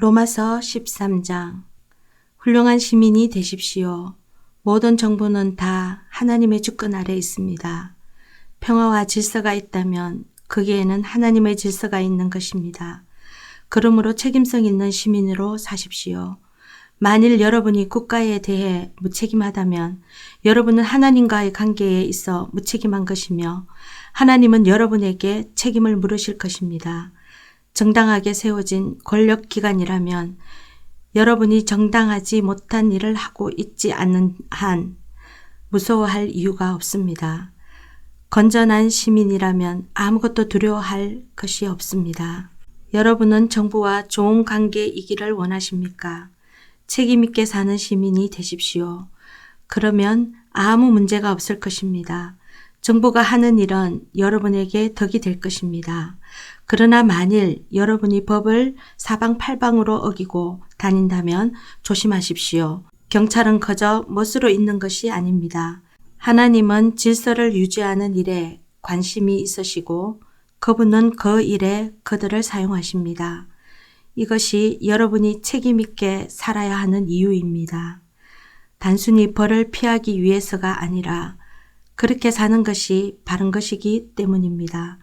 로마서 13장. 훌륭한 시민이 되십시오. 모든 정부는 다 하나님의 주권 아래 있습니다. 평화와 질서가 있다면 거기에는 하나님의 질서가 있는 것입니다. 그러므로 책임성 있는 시민으로 사십시오. 만일 여러분이 국가에 대해 무책임하다면 여러분은 하나님과의 관계에 있어 무책임한 것이며 하나님은 여러분에게 책임을 물으실 것입니다. 정당하게 세워진 권력기관이라면 여러분이 정당하지 못한 일을 하고 있지 않는 한 무서워할 이유가 없습니다. 건전한 시민이라면 아무것도 두려워할 것이 없습니다. 여러분은 정부와 좋은 관계이기를 원하십니까? 책임 있게 사는 시민이 되십시오. 그러면 아무 문제가 없을 것입니다. 정부가 하는 일은 여러분에게 덕이 될 것입니다. 그러나 만일 여러분이 법을 사방팔방으로 어기고 다닌다면 조심하십시오. 경찰은 그저 멋으로 있는 것이 아닙니다. 하나님은 질서를 유지하는 일에 관심이 있으시고 그분은 그 일에 그들을 사용하십니다. 이것이 여러분이 책임 있게 살아야 하는 이유입니다. 단순히 벌을 피하기 위해서가 아니라 그렇게 사는 것이 바른 것이기 때문입니다.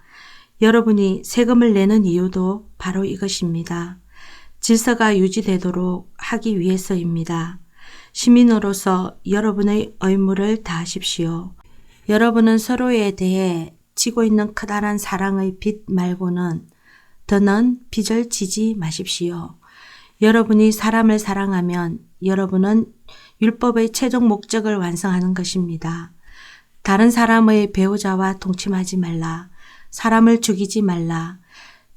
여러분이 세금을 내는 이유도 바로 이것입니다. 질서가 유지되도록 하기 위해서입니다. 시민으로서 여러분의 의무를 다하십시오. 여러분은 서로에 대해 지고 있는 커다란 사랑의 빛 말고는 더는 빚을 지지 마십시오. 여러분이 사람을 사랑하면 여러분은 율법의 최종 목적을 완성하는 것입니다. 다른 사람의 배우자와 동침하지 말라. 사람을 죽이지 말라.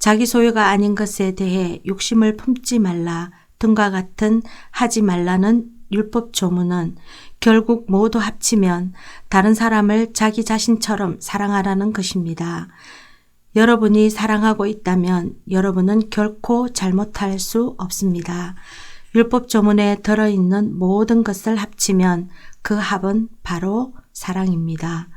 자기 소유가 아닌 것에 대해 욕심을 품지 말라 등과 같은 하지 말라는 율법 조문은 결국 모두 합치면 다른 사람을 자기 자신처럼 사랑하라는 것입니다. 여러분이 사랑하고 있다면 여러분은 결코 잘못할 수 없습니다. 율법 조문에 들어있는 모든 것을 합치면 그 합은 바로 사랑입니다.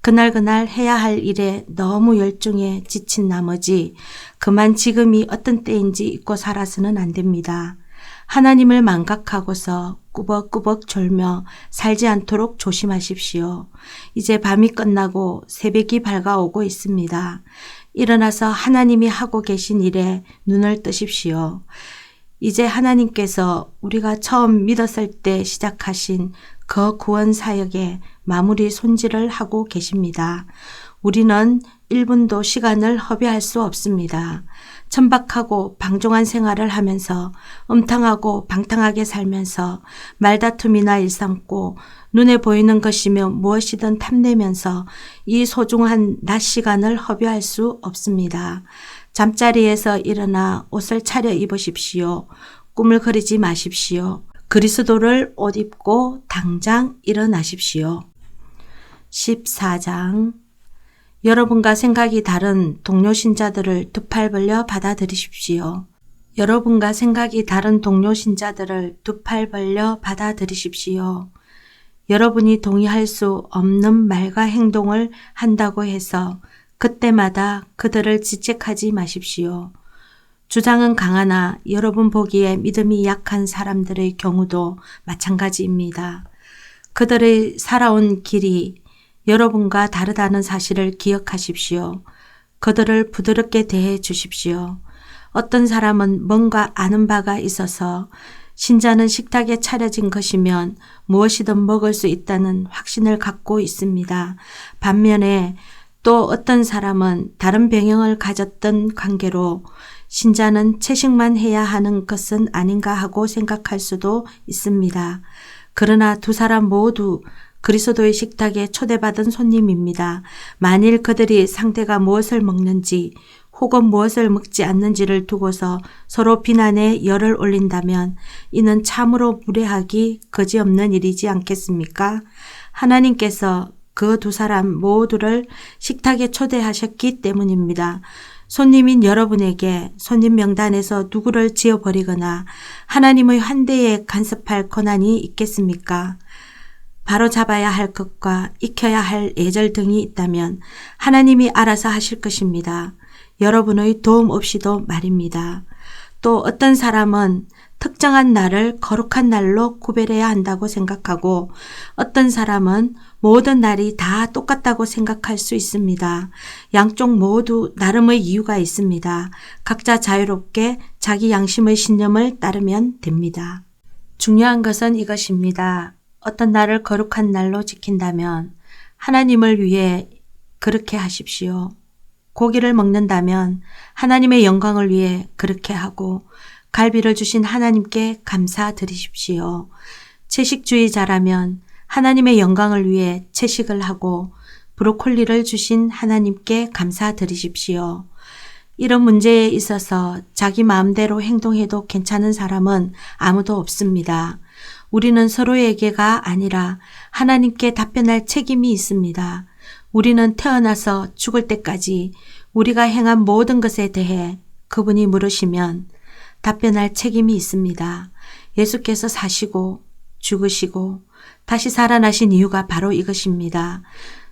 그날 해야 할 일에 너무 열중해 지친 나머지 그만 지금이 어떤 때인지 잊고 살아서는 안 됩니다. 하나님을 망각하고서 꾸벅꾸벅 졸며 살지 않도록 조심하십시오. 이제 밤이 끝나고 새벽이 밝아오고 있습니다. 일어나서 하나님이 하고 계신 일에 눈을 뜨십시오. 이제 하나님께서 우리가 처음 믿었을 때 시작하신 그 구원 사역에 마무리 손질을 하고 계십니다. 우리는 1분도 시간을 허비할 수 없습니다. 천박하고 방종한 생활을 하면서 음탕하고 방탕하게 살면서 말다툼이나 일삼고 눈에 보이는 것이며 무엇이든 탐내면서 이 소중한 낮 시간을 허비할 수 없습니다. 잠자리에서 일어나 옷을 차려 입으십시오. 꿈을 그리지 마십시오. 그리스도를 옷 입고 당장 일어나십시오. 14장. 여러분과 생각이 다른 동료 신자들을 두 팔 벌려 받아들이십시오. 여러분과 생각이 다른 동료 신자들을 두 팔 벌려 받아들이십시오. 여러분이 동의할 수 없는 말과 행동을 한다고 해서 그때마다 그들을 지적하지 마십시오. 주장은 강하나 여러분 보기에 믿음이 약한 사람들의 경우도 마찬가지입니다. 그들의 살아온 길이 여러분과 다르다는 사실을 기억하십시오. 그들을 부드럽게 대해 주십시오. 어떤 사람은 뭔가 아는 바가 있어서 신자는 식탁에 차려진 것이면 무엇이든 먹을 수 있다는 확신을 갖고 있습니다. 반면에 또 어떤 사람은 다른 병영을 가졌던 관계로 신자는 채식만 해야 하는 것은 아닌가 하고 생각할 수도 있습니다. 그러나 두 사람 모두 그리스도의 식탁에 초대받은 손님입니다. 만일 그들이 상대가 무엇을 먹는지 혹은 무엇을 먹지 않는지를 두고서 서로 비난에 열을 올린다면 이는 참으로 무례하기 그지없는 일이지 않겠습니까? 하나님께서 그 두 사람 모두를 식탁에 초대하셨기 때문입니다. 손님인 여러분에게 손님 명단에서 누구를 지어버리거나 하나님의 환대에 간섭할 권한이 있겠습니까? 바로 잡아야 할 것과 익혀야 할 예절 등이 있다면 하나님이 알아서 하실 것입니다. 여러분의 도움 없이도 말입니다. 또 어떤 사람은 특정한 날을 거룩한 날로 구별해야 한다고 생각하고 어떤 사람은 모든 날이 다 똑같다고 생각할 수 있습니다. 양쪽 모두 나름의 이유가 있습니다. 각자 자유롭게 자기 양심의 신념을 따르면 됩니다. 중요한 것은 이것입니다. 어떤 날을 거룩한 날로 지킨다면 하나님을 위해 그렇게 하십시오. 고기를 먹는다면 하나님의 영광을 위해 그렇게 하고 갈비를 주신 하나님께 감사드리십시오. 채식주의자라면 하나님의 영광을 위해 채식을 하고 브로콜리를 주신 하나님께 감사드리십시오. 이런 문제에 있어서 자기 마음대로 행동해도 괜찮은 사람은 아무도 없습니다. 우리는 서로에게가 아니라 하나님께 답변할 책임이 있습니다. 우리는 태어나서 죽을 때까지 우리가 행한 모든 것에 대해 그분이 물으시면 답변할 책임이 있습니다. 예수께서 사시고 죽으시고 다시 살아나신 이유가 바로 이것입니다.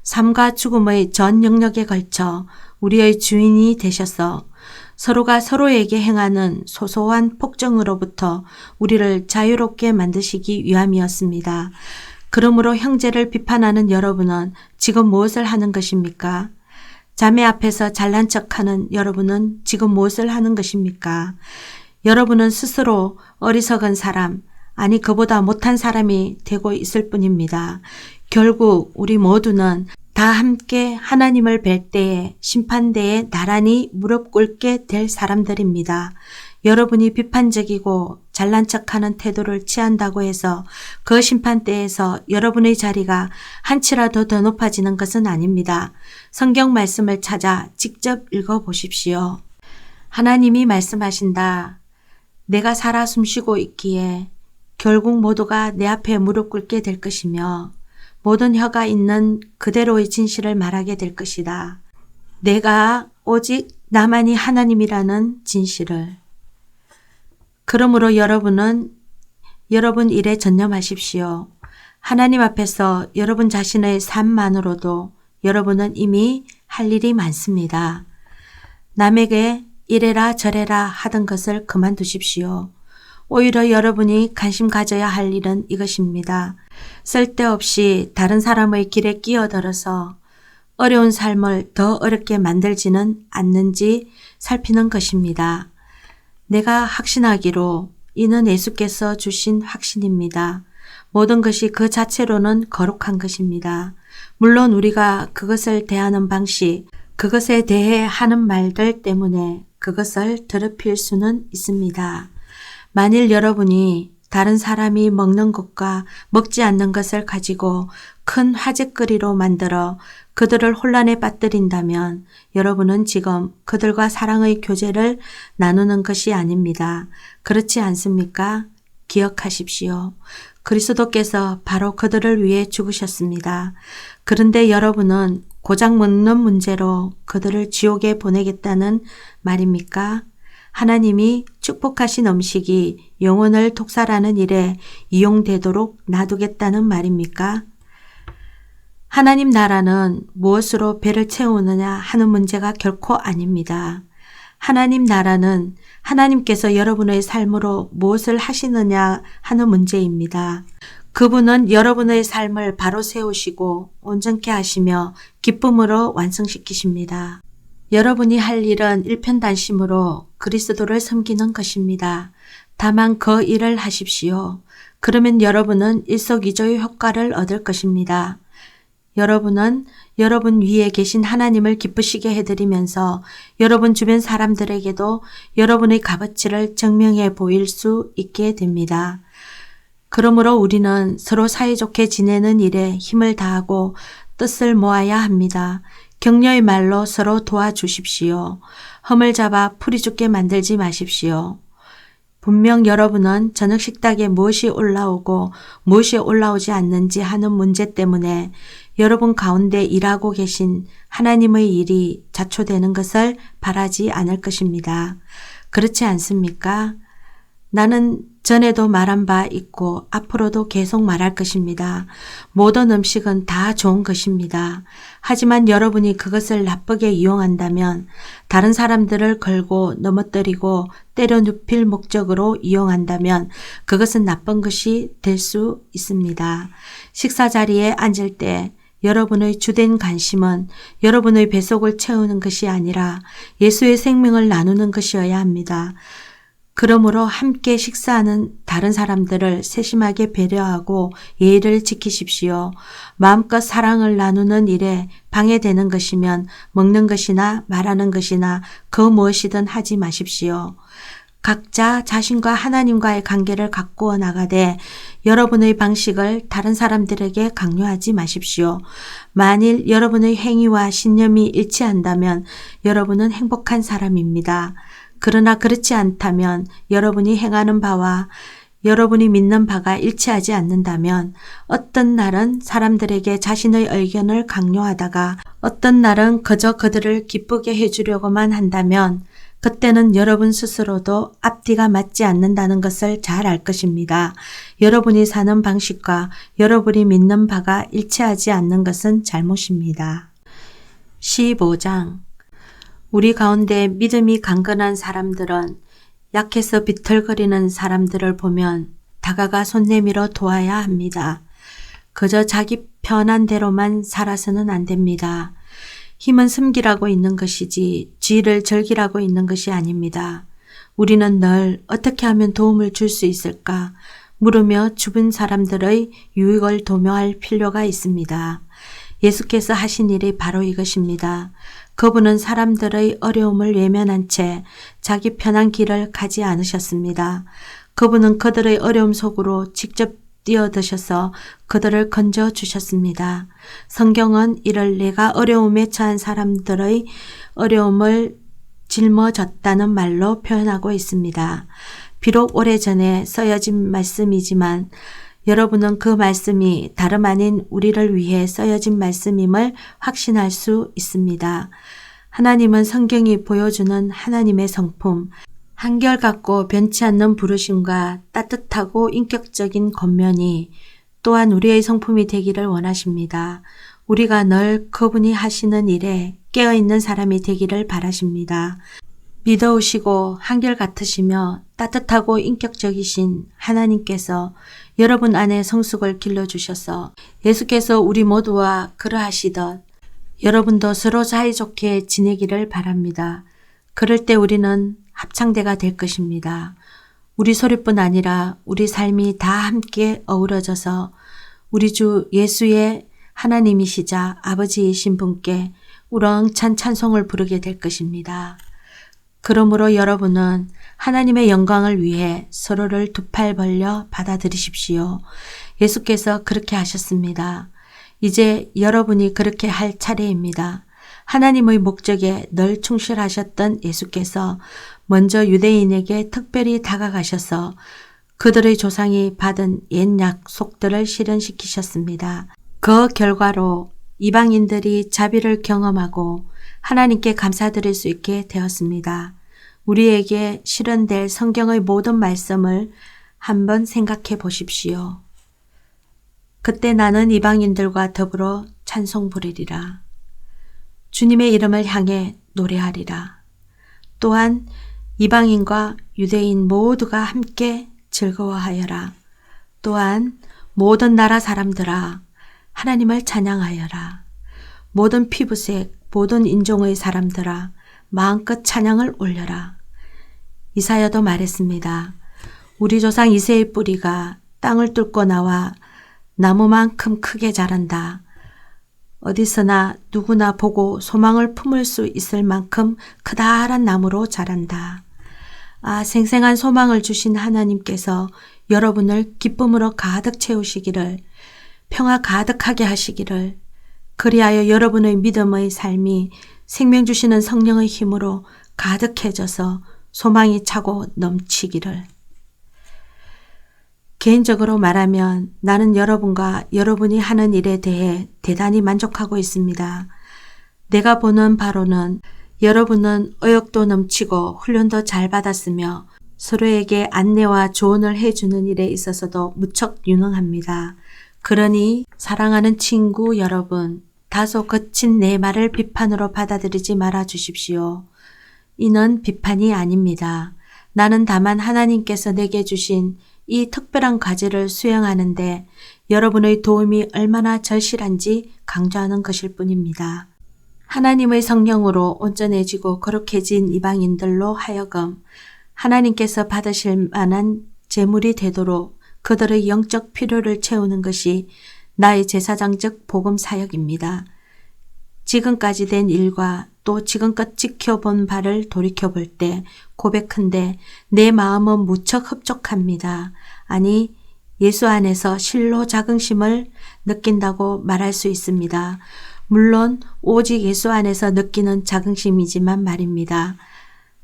삶과 죽음의 전 영역에 걸쳐 우리의 주인이 되셔서 서로가 서로에게 행하는 소소한 폭정으로부터 우리를 자유롭게 만드시기 위함이었습니다. 그러므로 형제를 비판하는 여러분은 지금 무엇을 하는 것입니까? 자매 앞에서 잘난 척하는 여러분은 지금 무엇을 하는 것입니까? 여러분은 스스로 어리석은 사람, 아니 그보다 못한 사람이 되고 있을 뿐입니다. 결국 우리 모두는 다 함께 하나님을 뵐 때에 심판대에 나란히 무릎 꿇게 될 사람들입니다. 여러분이 비판적이고 잘난 척하는 태도를 취한다고 해서 그 심판대에서 여러분의 자리가 한치라도 더 높아지는 것은 아닙니다. 성경 말씀을 찾아 직접 읽어보십시오. 하나님이 말씀하신다. 내가 살아 숨쉬고 있기에 결국 모두가 내 앞에 무릎 꿇게 될 것이며 모든 혀가 있는 그대로의 진실을 말하게 될 것이다. 내가 오직 나만이 하나님이라는 진실을. 그러므로 여러분은 여러분 일에 전념하십시오. 하나님 앞에서 여러분 자신의 삶만으로도 여러분은 이미 할 일이 많습니다. 남에게 이래라 저래라 하던 것을 그만두십시오. 오히려 여러분이 관심 가져야 할 일은 이것입니다. 쓸데없이 다른 사람의 길에 끼어들어서 어려운 삶을 더 어렵게 만들지는 않는지 살피는 것입니다. 내가 확신하기로 이는 예수께서 주신 확신입니다. 모든 것이 그 자체로는 거룩한 것입니다. 물론 우리가 그것을 대하는 방식, 그것에 대해 하는 말들 때문에 그것을 더럽힐 수는 있습니다. 만일 여러분이 다른 사람이 먹는 것과 먹지 않는 것을 가지고 큰 화제거리로 만들어 그들을 혼란에 빠뜨린다면 여러분은 지금 그들과 사랑의 교제를 나누는 것이 아닙니다. 그렇지 않습니까? 기억하십시오. 그리스도께서 바로 그들을 위해 죽으셨습니다. 그런데 여러분은 고장 먹는 문제로 그들을 지옥에 보내겠다는 말입니까? 하나님이 축복하신 음식이 영혼을 독살하는 일에 이용되도록 놔두겠다는 말입니까? 하나님 나라는 무엇으로 배를 채우느냐 하는 문제가 결코 아닙니다. 하나님 나라는 하나님께서 여러분의 삶으로 무엇을 하시느냐 하는 문제입니다. 그분은 여러분의 삶을 바로 세우시고 온전케 하시며 기쁨으로 완성시키십니다. 여러분이 할 일은 일편단심으로 그리스도를 섬기는 것입니다. 다만 그 일을 하십시오. 그러면 여러분은 일석이조의 효과를 얻을 것입니다. 여러분은 여러분 위에 계신 하나님을 기쁘시게 해드리면서 여러분 주변 사람들에게도 여러분의 값어치를 증명해 보일 수 있게 됩니다. 그러므로 우리는 서로 사이좋게 지내는 일에 힘을 다하고 뜻을 모아야 합니다. 격려의 말로 서로 도와주십시오. 흠을 잡아 풀이 죽게 만들지 마십시오. 분명 여러분은 저녁 식탁에 무엇이 올라오고 무엇이 올라오지 않는지 하는 문제 때문에 여러분 가운데 일하고 계신 하나님의 일이 자초되는 것을 바라지 않을 것입니다. 그렇지 않습니까? 나는 전에도 말한 바 있고 앞으로도 계속 말할 것입니다. 모든 음식은 다 좋은 것입니다. 하지만 여러분이 그것을 나쁘게 이용한다면, 다른 사람들을 걸고 넘어뜨리고 때려 눕힐 목적으로 이용한다면 그것은 나쁜 것이 될 수 있습니다. 식사 자리에 앉을 때 여러분의 주된 관심은 여러분의 뱃속을 채우는 것이 아니라 예수의 생명을 나누는 것이어야 합니다. 그러므로 함께 식사하는 다른 사람들을 세심하게 배려하고 예의를 지키십시오. 마음껏 사랑을 나누는 일에 방해되는 것이면 먹는 것이나 말하는 것이나 그 무엇이든 하지 마십시오. 각자 자신과 하나님과의 관계를 가꾸어 나가되 여러분의 방식을 다른 사람들에게 강요하지 마십시오. 만일 여러분의 행위와 신념이 일치한다면 여러분은 행복한 사람입니다. 그러나 그렇지 않다면, 여러분이 행하는 바와 여러분이 믿는 바가 일치하지 않는다면, 어떤 날은 사람들에게 자신의 의견을 강요하다가 어떤 날은 그저 그들을 기쁘게 해주려고만 한다면 그때는 여러분 스스로도 앞뒤가 맞지 않는다는 것을 잘 알 것입니다. 여러분이 사는 방식과 여러분이 믿는 바가 일치하지 않는 것은 잘못입니다. 15장. 우리 가운데 믿음이 강건한 사람들은 약해서 비틀거리는 사람들을 보면 다가가 손 내밀어 도와야 합니다. 그저 자기 편한 대로만 살아서는 안 됩니다. 힘은 숨기라고 있는 것이지 지혜를 즐기라고 있는 것이 아닙니다. 우리는 늘 어떻게 하면 도움을 줄 수 있을까 물으며 주변 사람들의 유익을 도모할 필요가 있습니다. 예수께서 하신 일이 바로 이것입니다. 그분은 사람들의 어려움을 외면한 채 자기 편한 길을 가지 않으셨습니다. 그분은 그들의 어려움 속으로 직접 뛰어드셔서 그들을 건져 주셨습니다. 성경은 이를 내가 어려움에 처한 사람들의 어려움을 짊어졌다는 말로 표현하고 있습니다. 비록 오래전에 써여진 말씀이지만 여러분은 그 말씀이 다름 아닌 우리를 위해 써여진 말씀임을 확신할 수 있습니다. 하나님은 성경이 보여주는 하나님의 성품, 한결같고 변치 않는 부르심과 따뜻하고 인격적인 겉면이 또한 우리의 성품이 되기를 원하십니다. 우리가 늘 그분이 하시는 일에 깨어있는 사람이 되기를 바라십니다. 믿어오시고 한결같으시며 따뜻하고 인격적이신 하나님께서 여러분 안에 성숙을 길러주셔서 예수께서 우리 모두와 그러하시듯 여러분도 서로 사이좋게 지내기를 바랍니다. 그럴 때 우리는 합창대가 될 것입니다. 우리 소리뿐 아니라 우리 삶이 다 함께 어우러져서 우리 주 예수의 하나님이시자 아버지이신 분께 우렁찬 찬송을 부르게 될 것입니다. 그러므로 여러분은 하나님의 영광을 위해 서로를 두 팔 벌려 받아들이십시오. 예수께서 그렇게 하셨습니다. 이제 여러분이 그렇게 할 차례입니다. 하나님의 목적에 늘 충실하셨던 예수께서 먼저 유대인에게 특별히 다가가셔서 그들의 조상이 받은 옛 약속들을 실현시키셨습니다. 그 결과로 이방인들이 자비를 경험하고 하나님께 감사드릴 수 있게 되었습니다. 우리에게 실현될 성경의 모든 말씀을 한번 생각해 보십시오. 그때 나는 이방인들과 더불어 찬송 부르리라. 주님의 이름을 향해 노래하리라. 또한 이방인과 유대인 모두가 함께 즐거워하여라. 또한 모든 나라 사람들아 하나님을 찬양하여라. 모든 피부색, 모든 인종의 사람들아 마음껏 찬양을 올려라. 이사야도 말했습니다. 우리 조상 이새의 뿌리가 땅을 뚫고 나와 나무만큼 크게 자란다. 어디서나 누구나 보고 소망을 품을 수 있을 만큼 크다란 나무로 자란다. 아, 생생한 소망을 주신 하나님께서 여러분을 기쁨으로 가득 채우시기를, 평화 가득하게 하시기를, 그리하여 여러분의 믿음의 삶이 생명 주시는 성령의 힘으로 가득해져서 소망이 차고 넘치기를. 개인적으로 말하면 나는 여러분과 여러분이 하는 일에 대해 대단히 만족하고 있습니다. 내가 보는 바로는 여러분은 의욕도 넘치고 훈련도 잘 받았으며 서로에게 안내와 조언을 해주는 일에 있어서도 무척 유능합니다. 그러니 사랑하는 친구 여러분, 다소 거친 내 말을 비판으로 받아들이지 말아 주십시오. 이는 비판이 아닙니다. 나는 다만 하나님께서 내게 주신 이 특별한 과제를 수행하는데 여러분의 도움이 얼마나 절실한지 강조하는 것일 뿐입니다. 하나님의 성령으로 온전해지고 거룩해진 이방인들로 하여금 하나님께서 받으실 만한 제물이 되도록 그들의 영적 필요를 채우는 것이 나의 제사장적 복음 사역입니다. 지금까지 된 일과 또 지금껏 지켜본 바를 돌이켜볼 때 고백한데 내 마음은 무척 흡족합니다. 아니, 예수 안에서 실로 자긍심을 느낀다고 말할 수 있습니다. 물론 오직 예수 안에서 느끼는 자긍심이지만 말입니다.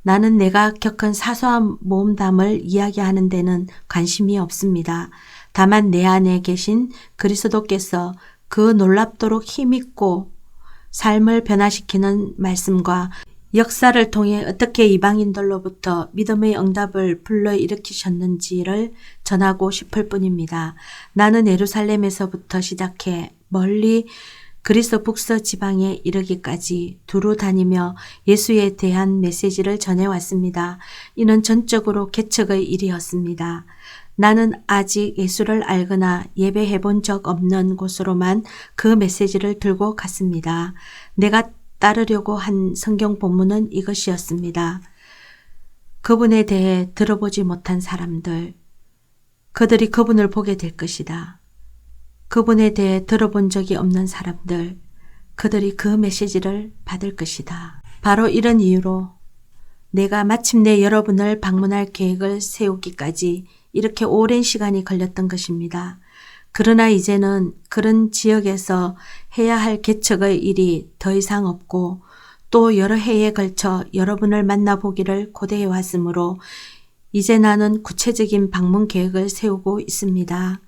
나는 내가 겪은 사소한 모험담을 이야기하는 데는 관심이 없습니다. 다만 내 안에 계신 그리스도께서 그 놀랍도록 힘있고 삶을 변화시키는 말씀과 역사를 통해 어떻게 이방인들로부터 믿음의 응답을 불러일으키셨는지를 전하고 싶을 뿐입니다. 나는 예루살렘에서부터 시작해 멀리 그리스 북서 지방에 이르기까지 두루 다니며 예수에 대한 메시지를 전해왔습니다. 이는 전적으로 개척의 일이었습니다. 나는 아직 예수를 알거나 예배해 본 적 없는 곳으로만 그 메시지를 들고 갔습니다. 내가 따르려고 한 성경 본문은 이것이었습니다. 그분에 대해 들어보지 못한 사람들, 그들이 그분을 보게 될 것이다. 그분에 대해 들어본 적이 없는 사람들, 그들이 그 메시지를 받을 것이다. 바로 이런 이유로 내가 마침내 여러분을 방문할 계획을 세우기까지 이렇게 오랜 시간이 걸렸던 것입니다. 그러나 이제는 그런 지역에서 해야 할 개척의 일이 더 이상 없고 또 여러 해에 걸쳐 여러분을 만나보기를 고대해 왔으므로 이제 나는 구체적인 방문 계획을 세우고 있습니다.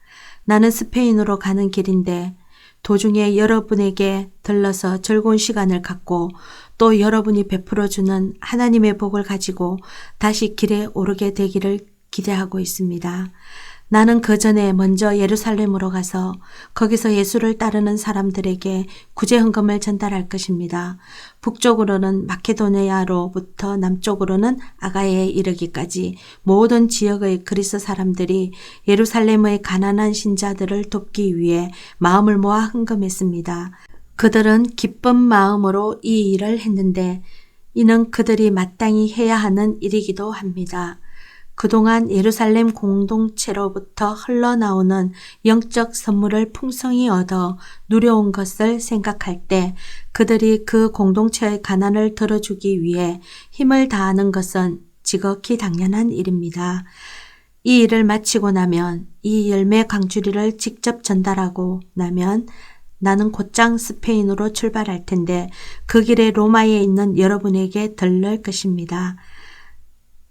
나는 스페인으로 가는 길인데 도중에 여러분에게 들러서 즐거운 시간을 갖고 또 여러분이 베풀어주는 하나님의 복을 가지고 다시 길에 오르게 되기를 기대하고 있습니다. 나는 그 전에 먼저 예루살렘으로 가서 거기서 예수를 따르는 사람들에게 구제 헌금을 전달할 것입니다. 북쪽으로는 마케도니아로부터 남쪽으로는 아가야에 이르기까지 모든 지역의 그리스 사람들이 예루살렘의 가난한 신자들을 돕기 위해 마음을 모아 헌금했습니다. 그들은 기쁜 마음으로 이 일을 했는데 이는 그들이 마땅히 해야 하는 일이기도 합니다. 그동안 예루살렘 공동체로부터 흘러나오는 영적 선물을 풍성히 얻어 누려온 것을 생각할 때 그들이 그 공동체의 가난을 들어주기 위해 힘을 다하는 것은 지극히 당연한 일입니다. 이 일을 마치고 나면 이 열매 강주리를 직접 전달하고 나면 나는 곧장 스페인으로 출발할 텐데 그 길에 로마에 있는 여러분에게 들를 것입니다.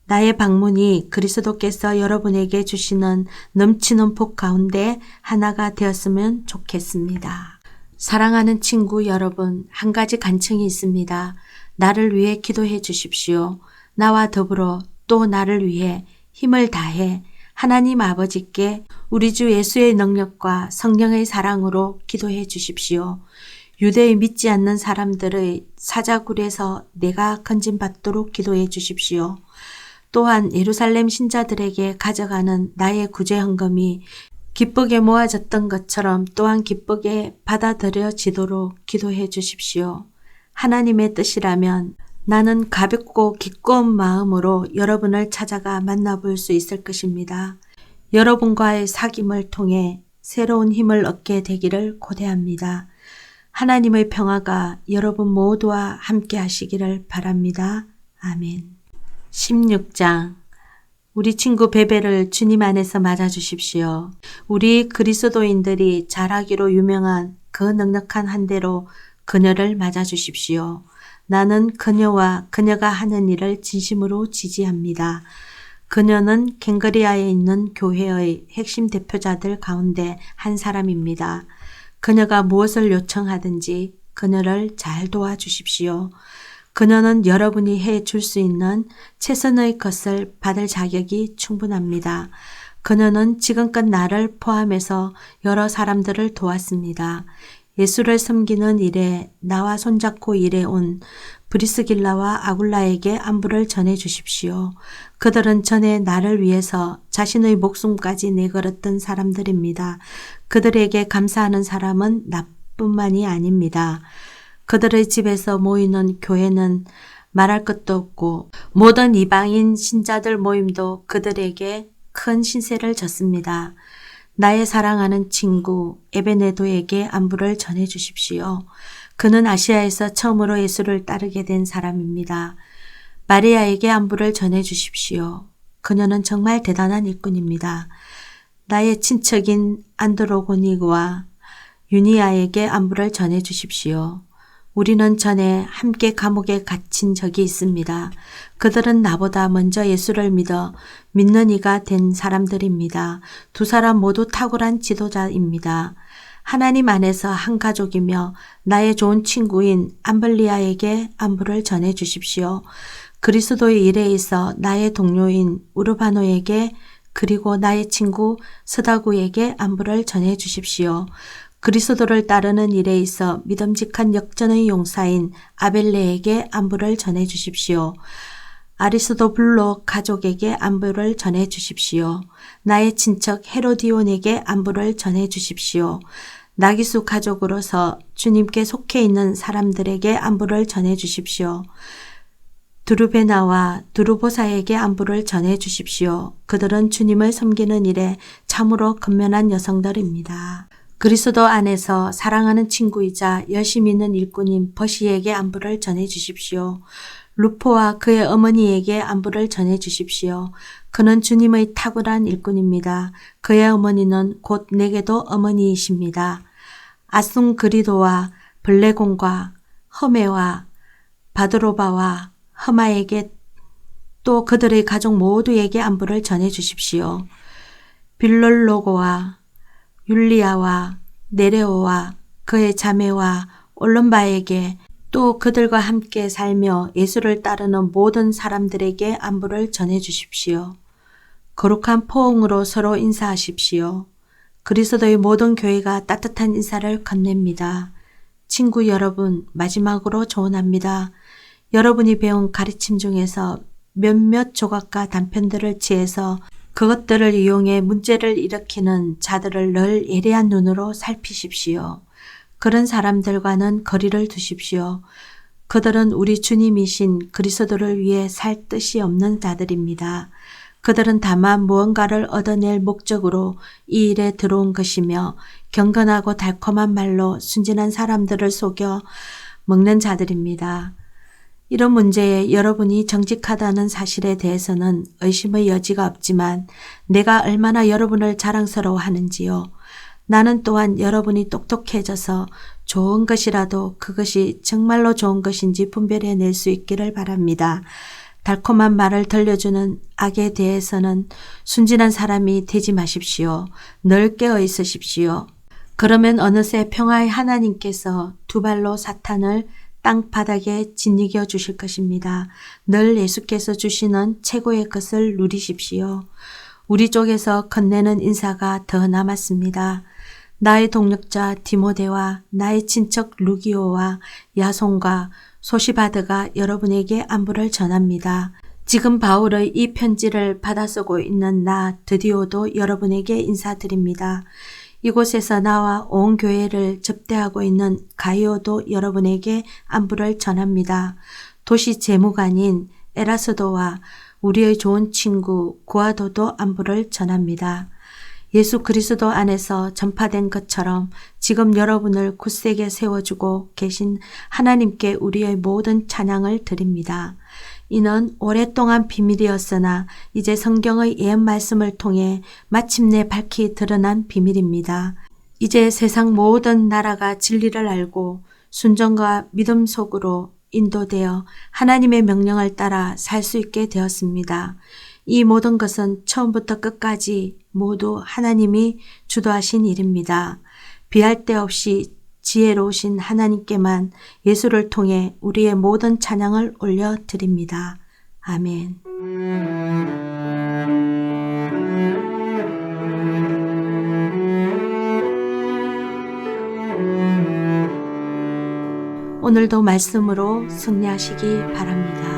나의 방문이 그리스도께서 여러분에게 주시는 넘치는 복 가운데 하나가 되었으면 좋겠습니다. 사랑하는 친구 여러분, 한 가지 간청이 있습니다. 나를 위해 기도해 주십시오. 나와 더불어 또 나를 위해 힘을 다해 하나님 아버지께 우리 주 예수의 능력과 성령의 사랑으로 기도해 주십시오. 유대의 믿지 않는 사람들의 사자굴에서 내가 건진받도록 기도해 주십시오. 또한 예루살렘 신자들에게 가져가는 나의 구제 헌금이 기쁘게 모아졌던 것처럼 또한 기쁘게 받아들여지도록 기도해 주십시오. 하나님의 뜻이라면 나는 가볍고 기꺼운 마음으로 여러분을 찾아가 만나볼 수 있을 것입니다. 여러분과의 사귐을 통해 새로운 힘을 얻게 되기를 고대합니다. 하나님의 평화가 여러분 모두와 함께 하시기를 바랍니다. 아멘. 16장. 우리 친구 베베를 주님 안에서 맞아주십시오. 우리 그리스도인들이 잘하기로 유명한 그 넉넉한 한 대로 그녀를 맞아주십시오. 나는 그녀와 그녀가 하는 일을 진심으로 지지합니다. 그녀는 갱거리아에 있는 교회의 핵심 대표자들 가운데 한 사람입니다. 그녀가 무엇을 요청하든지 그녀를 잘 도와주십시오. 그녀는 여러분이 해 줄 수 있는 최선의 것을 받을 자격이 충분합니다. 그녀는 지금껏 나를 포함해서 여러 사람들을 도왔습니다. 예수를 섬기는 일에 나와 손잡고 일해온 브리스길라와 아굴라에게 안부를 전해 주십시오. 그들은 전에 나를 위해서 자신의 목숨까지 내걸었던 사람들입니다. 그들에게 감사하는 사람은 나뿐만이 아닙니다. 그들의 집에서 모이는 교회는 말할 것도 없고 모든 이방인 신자들 모임도 그들에게 큰 신세를 졌습니다. 나의 사랑하는 친구 에베네도에게 안부를 전해 주십시오. 그는 아시아에서 처음으로 예수를 따르게 된 사람입니다. 마리아에게 안부를 전해 주십시오. 그녀는 정말 대단한 일꾼입니다. 나의 친척인 안드로고니와 유니아에게 안부를 전해 주십시오. 우리는 전에 함께 감옥에 갇힌 적이 있습니다. 그들은 나보다 먼저 예수를 믿는 이가 된 사람들입니다. 두 사람 모두 탁월한 지도자입니다. 하나님 안에서 한 가족이며 나의 좋은 친구인 암블리아에게 안부를 전해 주십시오. 그리스도의 일에 있어 나의 동료인 우르바노에게 그리고 나의 친구 스다구에게 안부를 전해 주십시오. 그리스도를 따르는 일에 있어 믿음직한 역전의 용사인 아벨레에게 안부를 전해 주십시오. 아리스도블로 가족에게 안부를 전해 주십시오. 나의 친척 헤로디온에게 안부를 전해 주십시오. 나기수 가족으로서 주님께 속해 있는 사람들에게 안부를 전해 주십시오. 두루베나와 두루보사에게 안부를 전해 주십시오. 그들은 주님을 섬기는 일에 참으로 근면한 여성들입니다. 그리스도 안에서 사랑하는 친구이자 열심히 있는 일꾼인 버시에게 안부를 전해 주십시오. 루포와 그의 어머니에게 안부를 전해 주십시오. 그는 주님의 탁월한 일꾼입니다. 그의 어머니는 곧 내게도 어머니이십니다. 아숭그리도와 블레곤과 허메와 바드로바와 허마에게 또 그들의 가족 모두에게 안부를 전해 주십시오. 빌롤로고와 율리아와 네레오와 그의 자매와 올론바에게 또 그들과 함께 살며 예수를 따르는 모든 사람들에게 안부를 전해 주십시오. 거룩한 포옹으로 서로 인사하십시오. 그리스도의 모든 교회가 따뜻한 인사를 건넵니다. 친구 여러분, 마지막으로 조언합니다. 여러분이 배운 가르침 중에서 몇몇 조각과 단편들을 취해서 그것들을 이용해 문제를 일으키는 자들을 늘 예리한 눈으로 살피십시오. 그런 사람들과는 거리를 두십시오. 그들은 우리 주님이신 그리스도를 위해 살 뜻이 없는 자들입니다. 그들은 다만 무언가를 얻어낼 목적으로 이 일에 들어온 것이며 경건하고 달콤한 말로 순진한 사람들을 속여 먹는 자들입니다. 이런 문제에 여러분이 정직하다는 사실에 대해서는 의심의 여지가 없지만 내가 얼마나 여러분을 자랑스러워하는지요. 나는 또한 여러분이 똑똑해져서 좋은 것이라도 그것이 정말로 좋은 것인지 분별해낼 수 있기를 바랍니다. 달콤한 말을 들려주는 악에 대해서는 순진한 사람이 되지 마십시오. 늘 깨어 있으십시오. 그러면 어느새 평화의 하나님께서 두 발로 사탄을 땅바닥에 짓이겨 주실 것입니다. 늘 예수께서 주시는 최고의 것을 누리십시오. 우리 쪽에서 건네는 인사가 더 남았습니다. 나의 동력자 디모데와 나의 친척 루기오와 야손과 소시바드가 여러분에게 안부를 전합니다. 지금 바울의 이 편지를 받아 쓰고 있는 나 드디오도 여러분에게 인사드립니다. 이곳에서 나와 온 교회를 접대하고 있는 가이오도 여러분에게 안부를 전합니다. 도시 재무관인 에라스도와 우리의 좋은 친구 구아도도 안부를 전합니다. 예수 그리스도 안에서 전파된 것처럼 지금 여러분을 굳세게 세워주고 계신 하나님께 우리의 모든 찬양을 드립니다. 이는 오랫동안 비밀이었으나 이제 성경의 예언 말씀을 통해 마침내 밝히 드러난 비밀입니다. 이제 세상 모든 나라가 진리를 알고 순종과 믿음 속으로 인도되어 하나님의 명령을 따라 살 수 있게 되었습니다. 이 모든 것은 처음부터 끝까지 모두 하나님이 주도하신 일입니다. 비할 데 없이 지혜로우신 하나님께만 예수를 통해 우리의 모든 찬양을 올려드립니다. 아멘. 오늘도 말씀으로 승리하시기 바랍니다.